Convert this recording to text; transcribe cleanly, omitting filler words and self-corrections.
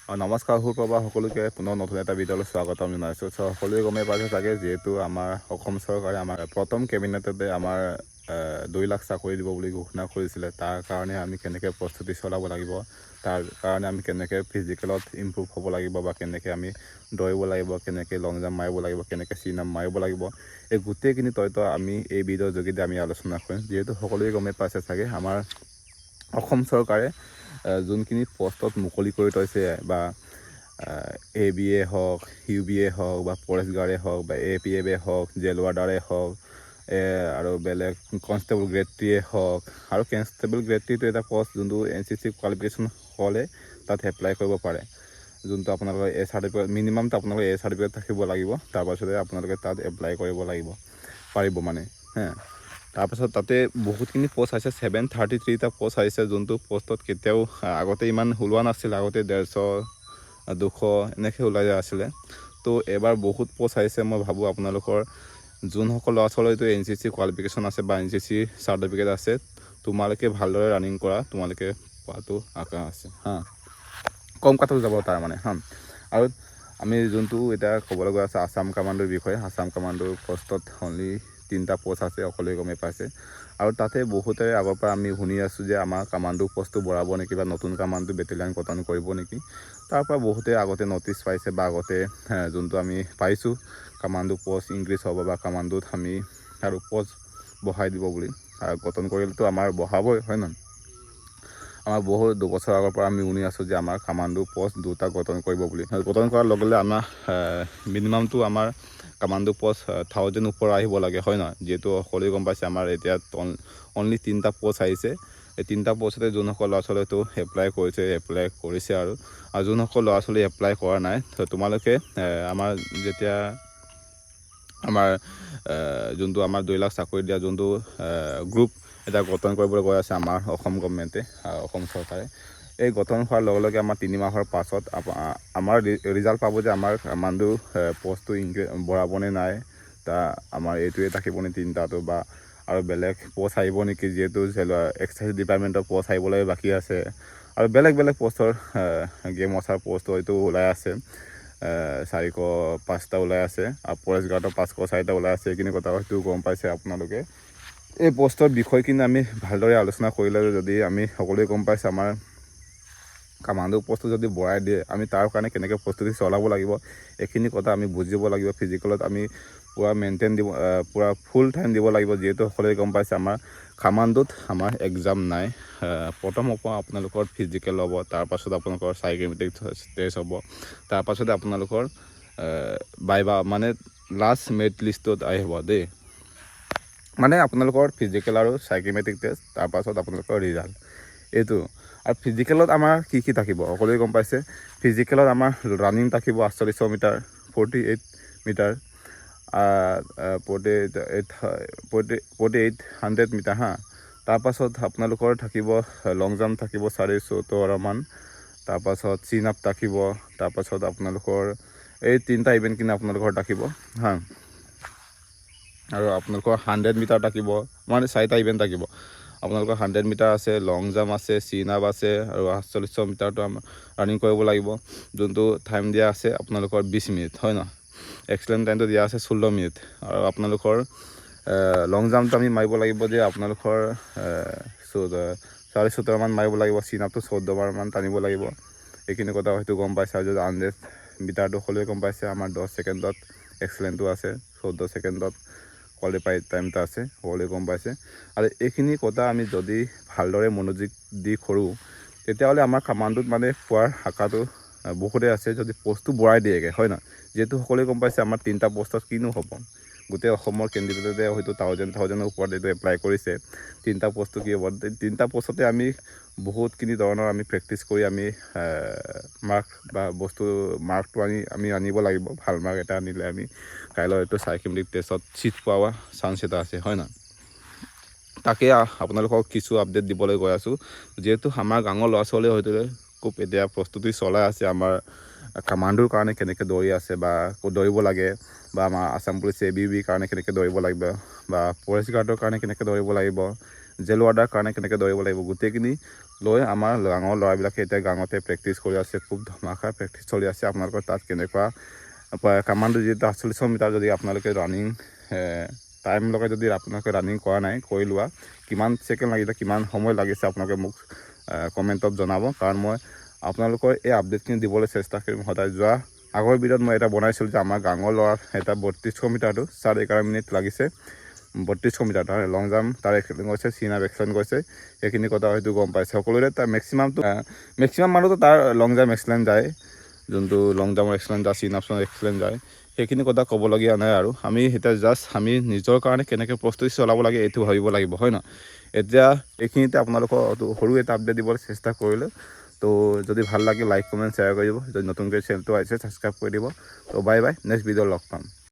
নমস্কাৰ সুপ্ৰভাত সকলোকে পুনৰ নতুন এটা ভিডিঅ'লৈ স্বাগতম জনাইছোঁ। সকলোৱে গমেই পাইছে চাগে, যিহেতু আমাৰ অসম চৰকাৰে আমাৰ প্ৰথম কেবিনেটতে আমাৰ 2 লাখ চাকৰি দিব বুলি ঘোষণা কৰিছিলে। তাৰ কাৰণে আমি কেনেকৈ প্ৰস্তুতি চলাব লাগিব, তাৰ কাৰণে আমি কেনেকৈ ফিজিকেলত ইম্প্ৰুভ হ'ব লাগিব, বা কেনেকৈ আমি দৌৰিব লাগিব, কেনেকৈ লং জাম্প মাৰিব লাগিব, কেনেকৈ চিন আপ মাৰিব লাগিব, এই গোটেইখিনি তথ্য আমি এই ভিডিঅ'ৰ যোগেদি আমি আলোচনা কৰিম। যিহেতু সকলোৱে গমেই পাইছে চাগে, আমাৰ অসম চৰকাৰে যোনখিনি পষ্টত মুকলি কৰি থৈছে, বা ABA হওক, UBA হওক, বা ফৰেষ্ট গাৰ্ডে হওক, বা APF হওক, জেল ৱাৰ্ডাৰে হওক, আৰু বেলেগ কনষ্টেবল গ্ৰেড 3 হওক, আৰু কনষ্টেবল গ্ৰেড 3টো এটা পষ্ট যোনটো NCC কোৱালিফিকেশ্যন হ'লে তাত এপ্লাই কৰিব পাৰে। যোনটো আপোনালোকৰ A চাৰ্টিফিকেট, মিনিমামটো আপোনালোকৰ A চাৰ্টিফিকেট থাকিব লাগিব। তাৰপাছতে আপোনালোকে তাত এপ্লাই কৰিব পাৰিব মানে তাৰপাছত তাতে বহুতখিনি পষ্ট আহিছে, 733টা পষ্ট আহিছে, যোনটো পষ্টত কেতিয়াও আগতে ইমান ওলোৱা নাছিল। আগতে 150, 200 এনেকৈ ওলাই যায় আছিলে। তো এবাৰ বহুত পষ্ট আহিছে। মই ভাবোঁ আপোনালোকৰ যোনসকল ল'ৰা ছোৱালীটো NCC কোৱালিফিকেশ্যন আছে বা NCC চাৰ্টিফিকেট আছে, তোমালোকে ভালদৰে ৰানিং কৰা, তোমালোকে পোৱাটো আশা আছে কম কাটো যাব তাৰ মানে আৰু আমি যোনটো এতিয়া ক'বলৈ গৈ আছে আছাম কামাণ্ডোৰ বিষয়ে, আছাম কামাণ্ডোৰ পষ্টত অনলি 3টা পষ্ট আছে, সকলোৱে গমেই পাইছে। আৰু তাতে বহুতে আগৰ পৰা আমি শুনি আছোঁ যে আমাৰ কামাণ্ডো পষ্টটো বঢ়াব নেকি, বা নতুন কামাণ্ডো বেটেলিয়ান গঠন কৰিব নেকি। তাৰ পৰা বহুতে আগতে ন'টিচ পাইছে, বা আগতে যোনটো আমি পাইছোঁ কামাণ্ডো পষ্ট ইনক্ৰিজ হ'ব, বা কামাণ্ডোত আমি আৰু পষ্ট বঢ়াই দিব বুলি। আৰু গঠন কৰিলেতো আমাৰ বঢ়াবই, হয় নহয়। আমাৰ বহুত 2 বছৰ আগৰ পৰা আমি শুনি আছোঁ যে আমাৰ কামাণ্ডো পষ্ট 2টা গঠন কৰিব বুলি। গঠন কৰাৰ লগে লগে আমাৰ মিনিমামটো আমাৰ কামাণ্ডো পষ্ট 1000 ওপৰ আহিব লাগে, হয় নহয়। যিহেতু সকলোৱে গম পাইছে আমাৰ এতিয়া অনলি 3টা পষ্ট আহিছে। এই 3টা পষ্টতে যোনসকল ল'ৰা ছোৱালীটো এপ্লাই কৰিছে আৰু যোনসকল ল'ৰা ছোৱালী এপ্লাই কৰা নাই, তোমালোকে আমাৰ যেতিয়া আমাৰ যোনটো আমাৰ 2 লাখ চাকৰি দিয়া যোনটো গ্ৰুপ এটা গঠন কৰিবলৈ গৈ আছে আমাৰ অসম গভৰ্ণমেণ্টে, অসম চৰকাৰে, এই গঠন হোৱাৰ লগে লগে আমাৰ 3 মাহৰ পাছত আমাৰ ৰিজাল্ট পাব যে আমাৰ কামাণ্ডো পষ্টটো বঢ়াবনে নাই, তা আমাৰ এইটোৱে থাকিব নে 3টাটো, বা আৰু বেলেগ পষ্ট আহিব নেকি। যিহেতু এক্সাইজ ডিপাৰ্টমেণ্টৰ পষ্ট আহিবলৈ বাকী আছে, আৰু বেলেগ পষ্টৰ গেম ৱাচাৰ পষ্ট হয়তো ওলাই আছে, 405টা ওলাই আছে, আৰু ফৰেষ্ট গাৰ্ডৰ 504টা ওলাই আছে। এইখিনি কথা হয়তো গম পাইছে আপোনালোকে। এই পষ্টৰ বিষয়খিনি আমি ভালদৰে আলোচনা কৰিলে, যদি আমি সকলোৱে গম পাইছে আমাৰ কামাণ্ডো পষ্টটো যদি বঢ়াই দিয়ে, আমি তাৰ কাৰণে কেনেকৈ প্ৰস্তুতি চলাব লাগিব, এইখিনি কথা আমি বুজিব লাগিব। ফিজিকেলত আমি পূৰা মেইনটেইন দিব, পূৰা ফুল টাইম দিব লাগিব। যিহেতু সকলোৱে গম পাইছে আমাৰ কামাণ্ডোত আমাৰ এক্সাম নাই। প্ৰথম আপোনালোকৰ ফিজিকেল হ'ব, তাৰপাছত আপোনালোকৰ চাইকেমেট্ৰিক টেষ্ট হ'ব, তাৰপাছতে আপোনালোকৰ বাইবা মানে লাষ্ট মেৰিট লিষ্টত আহিব দেই, মানে আপোনালোকৰ ফিজিকেল আৰু চাইকেমেট্ৰিক টেষ্ট, তাৰপাছত আপোনালোকৰ ৰিজাল্ট এইটো। আৰু ফিজিকেলত আমাৰ কি থাকিব সকলোৱে গম পাইছে। ফিজিকেলত আমাৰ ৰানিং থাকিব 4800 মিটাৰ, 48 মিটাৰ, 4800 মিটাৰ তাৰপাছত আপোনালোকৰ থাকিব লং জাম্প থাকিব 74 মান, তাৰপাছত চিন আপ থাকিব, তাৰপাছত আপোনালোকৰ এই 3টা ইভেণ্টখিনি আপোনালোকৰ থাকিব আৰু আপোনালোকৰ 100 মিটাৰ থাকিব, মানে 4টা ইভেণ্ট থাকিব। আপোনালোকৰ 100 মিটাৰ আছে, লং জাম্প আছে, চিন আপ আছে, আৰু 4800 মিটাৰটো আমাৰ ৰানিং কৰিব লাগিব। যোনটো টাইম দিয়া আছে আপোনালোকৰ 20 মিনিট, হয় নহয়। এক্সেলেণ্ট টাইমটো দিয়া আছে 14 মিনিট। আৰু আপোনালোকৰ লং জাম্পটো আমি মাৰিব লাগিব যে আপোনালোকৰ 17.5 মান মাৰিব লাগিব, চিন আপটো 14 মান টানিব লাগিব। এইখিনি কথা হয়তো গম পাইছে। আৰু যদি 100 মিটাৰটো সকলোৱে গম পাইছে, আমাৰ 10 ছেকেণ্ডত এক্সেলেণ্টটো আছে, 14 ছেকেণ্ডত কোৱালিফাইড টাইমটো আছে, সকলোৱে গম পাইছে। আৰু এইখিনি কথা আমি যদি ভালদৰে মনোযোগ দি কৰোঁ, তেতিয়াহ'লে আমাৰ কামাণ্ডোত মানে পোৱাৰ আশাটো বহুতেই আছে, যদি পষ্টটো বঢ়াই দিয়েগৈ, হয় নহয়। যিহেতু সকলোৱে গম পাইছে আমাৰ 3টা পষ্টত কিনো হ'ব, গোটেই অসমৰ কেণ্ডিডেটে হয়তো 1000ৰ ওপৰত এইটো এপ্লাই কৰিছে। 3টা পষ্টটো কি হ'ব, 3টা পষ্টতে আমি বহুতখিনি ধৰণৰ আমি প্ৰেক্টিচ কৰি আমি মাৰ্কটো আমি আনিব লাগিব। ভাল মাৰ্ক এটা আনিলে আমি কাইলৈ এইটো চাইকেমেট্ৰিক টেষ্টত চিট পোৱা চান্স এটা আছে, হয় নহয়। তাকে আপোনালোকক কিছু আপডেট দিবলৈ গৈ আছোঁ। যিহেতু আমাৰ গাঁৱৰ ল'ৰা ছোৱালীয়ে হয়তো খুব এতিয়া প্ৰস্তুতি চলাই আছে, আমাৰ কামাণ্ডোৰ কাৰণে কেনেকৈ দৌৰি আছে, বা দৌৰিব লাগে, বা আমাৰ আছাম পুলিচ ABB কাৰণে কেনেকৈ দৌৰিব লাগিব, বা ফৰেষ্ট গাৰ্ডৰ কাৰণে কেনেকৈ দৌৰিব লাগিব, জেল ৱাৰ্ডাৰ কাৰণে কেনেকৈ দৌৰিব লাগিব গোটেইখিনি লৈ আমাৰ গাঁৱৰ ল'ৰাবিলাকে এতিয়া গাঁৱতে প্ৰেক্টিছ কৰি আছে খুব ধমাকাৰ প্ৰেক্টিছ চলি আছে আপোনালোকৰ তাত কেনেকুৱা কামাণ্ডো যিটো 48 মিটাৰ যদি আপোনালোকে ৰানিং টাইম লগাই যদি আপোনালোকে ৰানিং কৰা নাই কৰি লোৱা কিমান ছেকেণ্ড লাগিছে কিমান সময় লাগিছে আপোনালোকে মোক কমেণ্টত জনাব কাৰণ মই আপোনালোকৰ এই আপডেটখিনি দিবলৈ চেষ্টা কৰিম সদায় যোৱা আগৰ ভিডিঅ'ত মই এটা বনাইছিলোঁ যে আমাৰ গাঁৱৰ ল'ৰাৰ এটা 3200 মিটাৰটো 11.5 মিনিট লাগিছে 3200 মিটাৰ তাৰ লং জাম্প তাৰ এক্সেলেণ্ট গৈছে চিন আপ এক্সেলেণ্ট গৈছে সেইখিনি কথা হয়তো গম পাইছে সকলোৰে তাৰ মেক্সিমাম মানুহতো তাৰ লং জাম্প এক্সেলেণ্ট যায় যোনটো লং জাম্পৰ এক্সেলেণ্ট যায় চিন আপছৰ এক্সেলেণ্ট যায় সেইখিনি কথা ক'বলগীয়া নাই আৰু আমি এতিয়া জাষ্ট আমি নিজৰ কাৰণে কেনেকৈ প্ৰস্তুতি চলাব লাগে এইটো ভাবিব লাগিব হয় ন এতিয়া এইখিনিতে আপোনালোকৰ সৰু এটা আপডেট দিবলৈ চেষ্টা কৰিলোঁ তো যদি ভাল লাগে লাইক কমেণ্ট শ্বেয়াৰ কৰি দিব যদি নতুনকৈ চেনেলটো আহিছে ছাবস্ক্ৰাইব কৰি দিব তো বাই বাই নেক্সট ভিডিঅ' লগ পাম